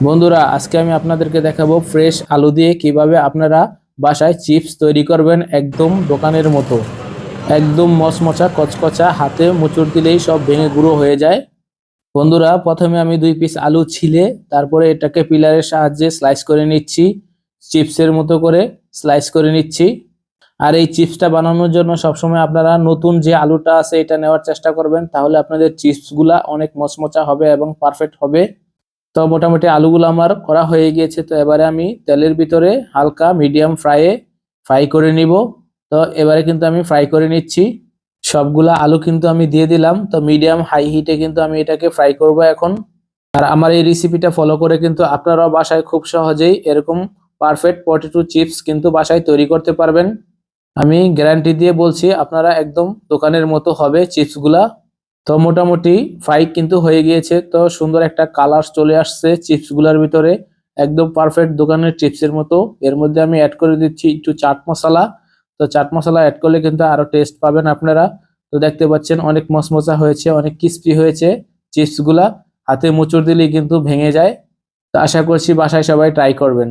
বন্ধুরা, আজকে আমি আপনাদেরকে দেখাবো ফ্রেশ আলু দিয়ে কিভাবে আপনারা বাসায় চিপস তৈরি করবেন একদম দোকানের মতো। একদম মচমচা কচকচা, হাতে মুচুর দিলেই সব ভেঙে গুঁড়ো হয়ে যায়। বন্ধুরা, প্রথমে আমি 2 পিস আলু ছিলে তারপরে এটাকে পিলারের সাহায্যে স্লাইস করে নিচ্ছি। চিপসের মতো করে স্লাইস করে নিচ্ছি। আর এই চিপসটা বানানোর জন্য সবসময় আপনারা নতুন যে আলুটা আছে এটা নেওয়ার চেষ্টা করবেন, তাহলে আপনাদের চিপসগুলা অনেক মচমচা হবে এবং পারফেক্ট হবে। তো মোটামুটি আলুগুলো আমার করা হয়ে গিয়েছে। তো এবারে আমি তেলের ভিতরে হালকা মিডিয়াম ফ্রাই করে নিব। তো এবারে কিন্তু আমি ফ্রাই করে নিচ্ছি। সবগুলা আলু কিন্তু আমি দিয়ে দিলাম। তো মিডিয়াম হাই হিটে কিন্তু আমি এটাকে ফ্রাই করব এখন। আর আমার এই রেসিপিটা ফলো করে কিন্তু আপনারাও বাসায় খুব সহজেই এরকম পারফেক্ট পটেটো চিপস কিন্তু বাসায় তৈরি করতে পারবেন। আমি গ্যারান্টি দিয়ে বলছি, আপনারা একদম দোকানের মতো হবে চিপসগুলা। তো মোটামুটি ফ্রাই কিন্তু হয়ে গিয়েছে। তো সুন্দর একটা কালার চলে আসছে চিপসগুলোর ভিতরে, একদম পারফেক্ট দোকানের চিপসের মতো। এর মধ্যে আমি অ্যাড করে দিচ্ছি একটু চাট মশলা। তো চাট মশলা অ্যাড করলে কিন্তু আরো টেস্ট পাবেন আপনারা। তো দেখতে পাচ্ছেন অনেক মচমচা হয়েছে, অনেক ক্রিস্পি হয়েছে চিপসগুলা। হাতে মুচুর দিলেই কিন্তু ভেঙে যায়। তো আশা করছি বাসায় সবাই ট্রাই করবেন।